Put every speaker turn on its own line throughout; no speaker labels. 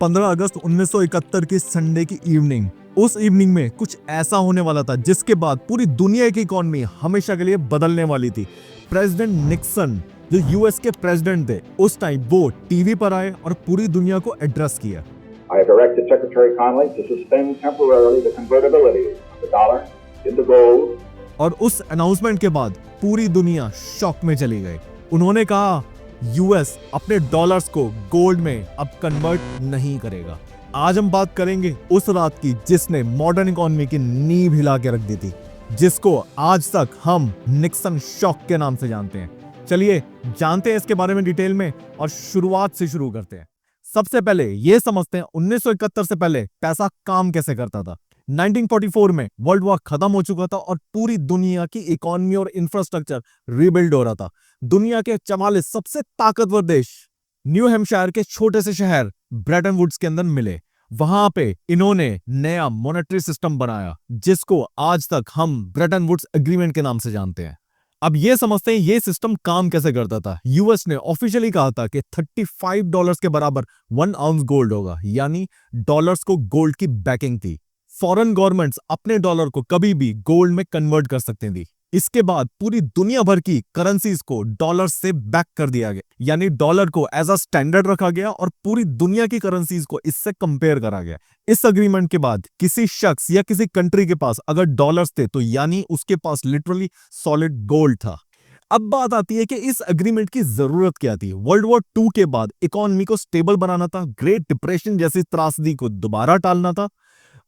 15 अगस्त 1971 की संडे की इवनिंग। उस इवनिंग में कुछ ऐसा होने वाला था जिसके बाद पूरी दुनिया की इकोनॉमी हमेशा के लिए बदलने वाली थी। प्रेसिडेंट निक्सन जो यूएस के प्रेसिडेंट थे उस टाइम, वो टीवी पर आए और पूरी दुनिया को एड्रेस किया।
I have directed Secretary Connally to suspend temporarily the convertibility of the dollar into gold.
और उस अनाउंसमेंट के बाद पूरी दुनिया शॉक में चली गई। उन्होंने कहा यूएस अपने डॉलर्स को गोल्ड में अब कन्वर्ट नहीं करेगा। आज हम बात करेंगे उस रात की जिसने मॉडर्न इकोनॉमी की नींव हिला के रख दी थी, जिसको आज तक हम निक्सन शॉक के नाम से जानते हैं। चलिए जानते हैं इसके बारे में डिटेल में और शुरुआत से शुरू करते हैं। सबसे पहले ये समझते हैं 1971 से पहले पैसा काम कैसे करता था। 1944 में वर्ल्ड वॉर खत्म हो चुका था और पूरी दुनिया की इकोनॉमी और इंफ्रास्ट्रक्चर रिबिल्ड हो रहा था। दुनिया के 44 सबसे ताकतवर देश न्यू हैम्पशायर के छोटे से शहर ब्रेटन वुड्स के अंदर मिले। वहां पे इन्होंने नया मॉनेटरी सिस्टम बनाया जिसको आज तक हम ब्रेटन वुड्स एग्रीमेंट के नाम से जानते हैं। अब ये समझते हैं ये सिस्टम काम कैसे करता था। यूएस ने ऑफिशियली कहा था कि $35 के बराबर 1 आउंस गोल्ड होगा, यानी डॉलर्स को गोल्ड की बैकिंग थी। फॉरेन गवर्नमेंट्स अपने डॉलर को कभी भी गोल्ड में कन्वर्ट कर सकती थी। इसके बाद पूरी दुनिया भर की करेंसीज को डॉलर से बैक कर दिया गया, यानी डॉलर को एज अ स्टैंडर्ड रखा गया और पूरी दुनिया की करेंसीज को इससे कंपेयर करा गया। इस एग्रीमेंट के बाद किसी शख्स या किसी कंट्री के पास अगर डॉलर्स थे तो यानी उसके पास लिटरली सॉलिड गोल्ड था। अब बात आती है कि इस एग्रीमेंट की जरूरत क्या थी। वर्ल्ड वॉर 2 के बाद इकोनॉमी को स्टेबल बनाना था, ग्रेट डिप्रेशन जैसी त्रासदी को दोबारा टालना था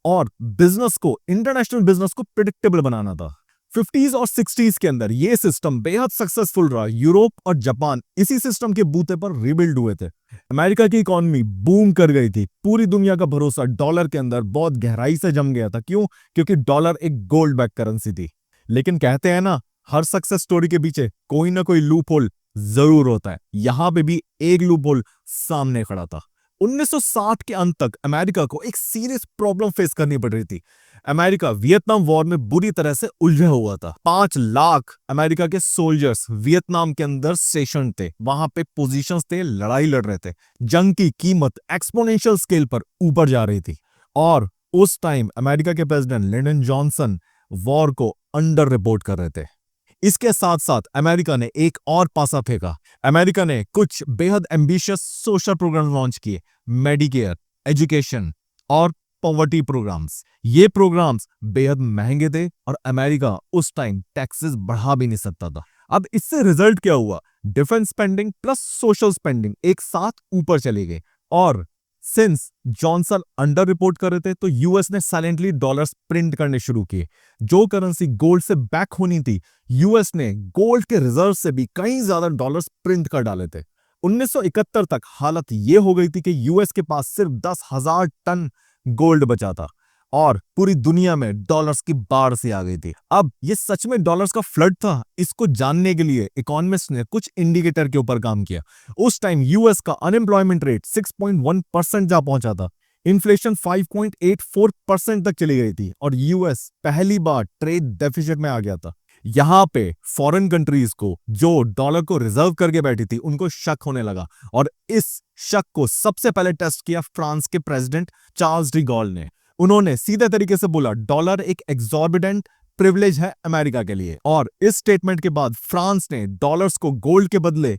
और बिजनेस को, इंटरनेशनल बिजनेस को प्रिडिक्टेबल बनाना था। 50s और 60s के अंदर यह सिस्टम बेहद सक्सेसफुल रहा। यूरोप और जापान इसी सिस्टम के बूते पर रिबिल्ड हुए थे। अमेरिका की इकोनॉमी बूम कर गई थी। पूरी दुनिया का भरोसा डॉलर के अंदर बहुत गहराई से जम गया था। क्यों? क्योंकि डॉलर एक गोल्ड बैक करेंसी थी। लेकिन कहते हैं ना, हर सक्सेस स्टोरी के पीछे कोई ना कोई लूप होल जरूर होता है। यहां पे भी एक लूप होल सामने खड़ा था। 1960 के अंत तक अमेरिका को एक सीरियस प्रॉब्लम फेस करनी पड़ रही थी। अमेरिका वियतनाम वॉर में बुरी तरह से उलझा हुआ था। 5 लाख अमेरिका के सोल्जर्स वियतनाम के अंदर स्टेशन थे, वहां पे पोजीशंस थे, लड़ाई लड़ रहे थे। जंग की कीमत एक्सपोनेंशियल स्केल पर ऊपर जा रही थी और उस टाइम अमेरिका के प्रेसिडेंट लिंडन जॉनसन वॉर को अंडर रिपोर्ट कर रहे थे। इसके साथ साथ अमेरिका ने एक और पासा फेंका। अमेरिका ने कुछ बेहद एम्बिशियस सोशल प्रोग्राम लॉन्च किए, मेडिकेयर, एजुकेशन और पॉवर्टी प्रोग्राम्स। ये प्रोग्राम्स बेहद महंगे थे और अमेरिका उस टाइम टैक्सेस बढ़ा भी नहीं सकता था। अब इससे रिजल्ट क्या हुआ? Defence spending plus social spending एक साथ ऊपर चली गई और सिंस जॉनसन अंडर रिपोर्ट कर रहे थे तो यूएस ने साइलेंटली डॉलर्स प्रिंट करने शुरू किए। जो करेंसी गोल्ड से बैक होनी थी, यूएस ने गोल्ड के रिजर्व से भी कई ज्यादा डॉलर्स प्रिंट कर डाले थे। 1971 तक हालत यह हो गई थी कि यूएस के पास सिर्फ 10,000 टन गोल्ड बचा था और पूरी दुनिया में डॉलर्स की बाढ़ से आ गई थी। अब ये सच में डॉलर्स का फ्लड था? इसको जानने के लिए इकोनॉमिस्ट ने कुछ इंडिकेटर के ऊपर काम किया। उस टाइम यूएस का अनएम्प्लॉयमेंट रेट 6.1% जा पहुंचा था। इन्फ्लेशन 5.84% तक चली गई थी और यूएस पहली बार ट्रेड डेफिसिट में आ गया था। यहां पे फॉरेन कंट्रीज को जो डॉलर को रिजर्व करके बैठी थी उनको शक होने लगा और इस शक को सबसे पहले टेस्ट किया फ्रांस के प्रेसिडेंट चार्ल्स डी गॉल ने। उन्होंने सीधे तरीके से बोला डॉलर एक एग्जॉर्बिडेंट प्रिविलेज है अमेरिका के लिए और इस स्टेटमेंट के बाद फ्रांस ने डॉलर्स को गोल्ड के बदले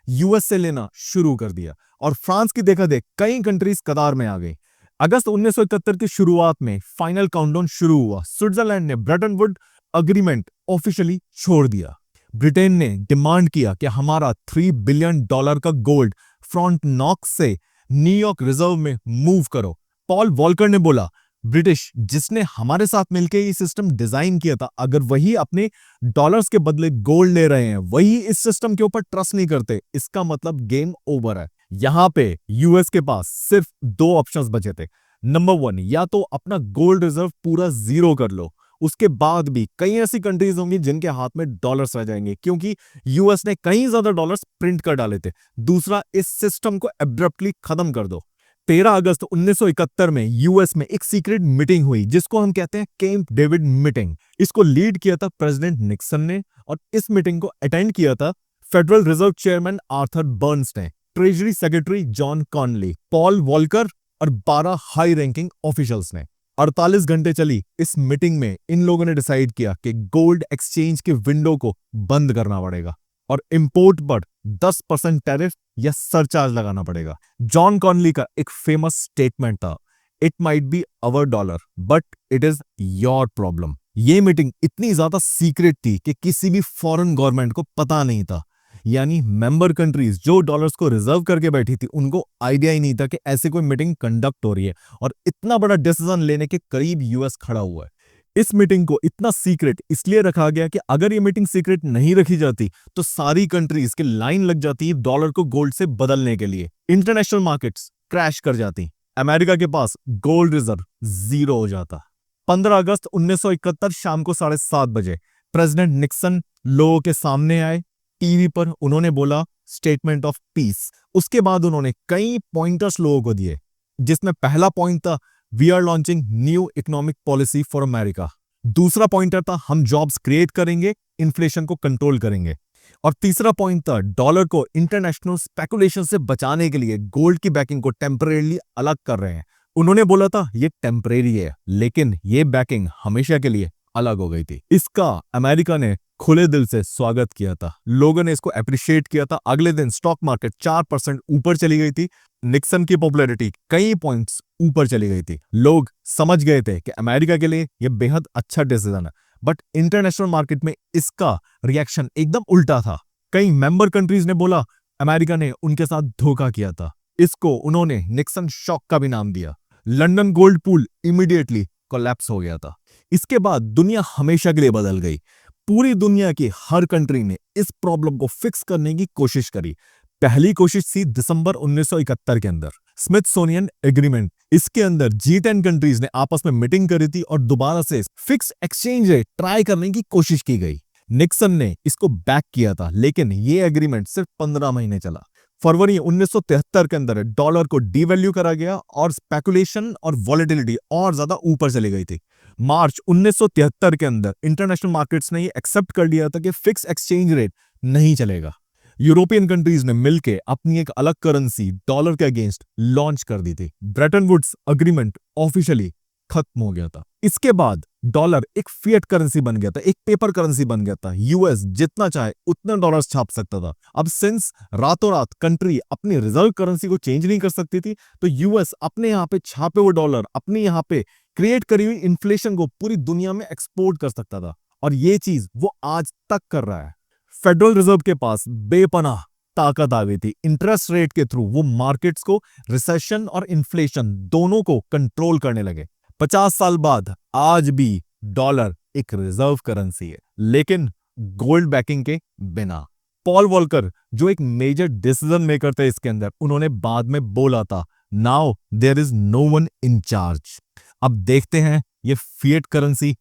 यूएस से लेना शुरू कर दिया और फ्रांस की देखा देख कई कंट्रीज कतार में आ गई। अगस्त 1971 की शुरुआत में फाइनल काउंटडाउन शुरू हुआ। स्विट्जरलैंड ने ब्रेटन वुड एग्रीमेंट ऑफिशियली छोड़ दिया। ब्रिटेन ने डिमांड किया कि हमारा $3 बिलियन का गोल्ड फ्रंटनॉक से न्यूयॉर्क रिजर्व में मूव करो। पॉल वॉलकर ने बोला ब्रिटिश जिसने हमारे साथ मिलकर ये सिस्टम डिजाइन किया था, अगर वही अपने डॉलर्स के बदले गोल्ड ले रहे हैं, वही इस सिस्टम के ऊपर ट्रस्ट नहीं करते, इसका मतलब गेम ओवर है। यहां पे यूएस के पास सिर्फ 2 ऑप्शंस बचे थे। नंबर 1, या तो अपना गोल्ड रिजर्व पूरा जीरो कर लो, उसके बाद भी कई ऐसी कंट्रीज होंगी जिनके हाथ में डॉलर्स रह जाएंगे क्योंकि यूएस ने कई ज्यादा डॉलर्स प्रिंट कर डाले थे। दूसरा, इस सिस्टम को एब्रप्टली खत्म कर दो। 13 अगस्त 1971 में यूएस में एक सीक्रेट मीटिंग हुई जिसको हम कहते हैं कैंप डेविड मीटिंग। इसको लीड किया था प्रेसिडेंट निक्सन ने और इस मीटिंग को अटेंड किया था federal reserve chairman Arthur Burns ने, treasury secretary John Connally, Paul Volcker और 12 हाई रैंकिंग ऑफिशियल्स ने। 48 घंटे चली इस मीटिंग में इन लोगों ने डिसाइड किया कि गोल्ड एक्सचेंज के विंडो को बंद करना पड़ेगा और इंपोर्ट पर 10% टैरिफ या सरचार्ज लगाना पड़ेगा। जॉन कॉनली का एक फेमस स्टेटमेंट था, it might be our dollar but it is your problem. ये मीटिंग इतनी ज्यादा सीक्रेट थी कि किसी भी फॉरेन गवर्नमेंट को पता नहीं था, यानी मेंबर कंट्रीज जो डॉलर्स को रिजर्व करके बैठी थी उनको आइडिया ही नहीं था कि ऐसे कोई मीटिंग कंडक्ट हो रही है और इतना बड़ा डिसीजन लेने के करीब यूएस खड़ा हुआ है। इस मीटिंग को इतना सीक्रेट इसलिए रखा गया कि अगर ये मीटिंग सीक्रेट नहीं रखी जाती तो सारी कंट्रीज की लाइन लग जाती डॉलर को गोल्ड से बदलने के लिए, इंटरनेशनल मार्केट्स क्रैश कर जाती, अमेरिका के पास गोल्ड रिजर्व जीरो हो जाता। 15 अगस्त 1971 शाम को 7:30 बजे प्रेसिडेंट निक्सन लोगों के सामने आए टीवी पर। उन्होंने बोला स्टेटमेंट ऑफ पीस। उसके बाद उन्होंने कई पॉइंटर्स लोगों को दिए, जिसमें पहला पॉइंट था we are launching new economic policy for America. दूसरा पॉइंटर था हम जॉब्स क्रिएट करेंगे, इन्फ्लेशन को कंट्रोल करेंगे। और तीसरा पॉइंट था डॉलर को इंटरनेशनल स्पेकुलेशन से बचाने के लिए गोल्ड की बैकिंग को टेम्परेरी अलग कर रहे हैं। उन्होंने बोला था ये टेम्परेरी है, लेकिन ये बैकिंग हमेशा के लिए अलग हो गई थी। इसका अमेरिका ने खुले दिल से स्वागत किया था, लोगों ने इसको अप्रिशिएट किया था। अगले दिन स्टॉक मार्केट 4% ऊपर चली गई थी, निक्सन की पॉपुलैरिटी कई पॉइंट्स ऊपर चली गई थी। लोग समझ गए थे कि अमेरिका के लिए यह बेहद अच्छा डिसीजन है, बट इंटरनेशनल मार्केट में इसका रिएक्शन एकदम उल्टा था। कई मेंबर कंट्रीज ने बोला अमेरिका ने उनके साथ धोखा किया था। इसको उन्होंने निक्सन शॉक का भी नाम दिया। London gold pool immediately collapse हो गया था। इसके बाद दुनिया हमेशा के लिए बदल गई। पूरी दुनिया की हर कंट्री ने इस प्रॉब्लम को फिक्स करने की कोशिश करी। पहली कोशिश थी दिसंबर 1971 के अंदर स्मिथसोनियन एग्रीमेंट। इसके अंदर G10 कंट्रीज ने आपस में मीटिंग करी थी और दोबारा से फिक्स एक्सचेंज रेट ट्राई करने की कोशिश की गई। निक्सन ने इसको बैक किया था, लेकिन ये एग्रीमेंट सिर्फ 15 महीने चला। फरवरी 1973 के अंदर डॉलर को डीवैल्यू करा गया और स्पेकुलेशन और वॉलेटिलिटी और ज्यादा ऊपर चली गई थी। मार्च 1973 के अंदर इंटरनेशनल मार्केट्स ने ये एक्सेप्ट कर लिया था कि फिक्स एक्सचेंज रेट नहीं चलेगा। यूरोपियन कंट्रीज ने मिलकर अपनी एक अलग करेंसी डॉलर के अगेंस्ट लॉन्च कर दी थी। ब्रेटन वुड्स एग्रीमेंट ऑफिशियली खत्म हो गया था। इसके बाद डॉलर एक फिएट करेंसी बन गया था, एक पेपर करेंसी बन गया था। यूएस जितना चाहे उतना डॉलर्स छाप सकता था। अब सिंस रातों रात कंट्री अपनी रिजर्व करेंसी को चेंज नहीं कर सकती थी, तो यूएस अपने यहाँ पे छापे हुए डॉलर, अपने यहाँ पे क्रिएट करी हुई इन्फ्लेशन को पूरी दुनिया में एक्सपोर्ट कर सकता था, और ये चीज वो आज तक कर रहा है। फेडरल रिजर्व के पास बेपनाह ताकत आ गई थी। इंटरेस्ट रेट के थ्रू वो मार्केट्स को रिसेशन और इन्फ्लेशन दोनों को कंट्रोल करने लगे। 50 साल बाद आज भी डॉलर एक रिजर्व करेंसी है, लेकिन गोल्ड बैकिंग के बिना। पॉल वॉलकर जो एक मेजर डिसीजन मेकर थे इसके अंदर, उन्होंने बाद में बोला था now there is no one in charge. अब देखते हैं ये फिएट करेंसी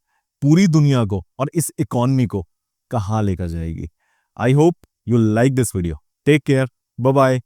पूरी दुनिया को और इस इकोनॉमी को कहां लेकर जाएगी। I hope you like this video. Take care, bye bye.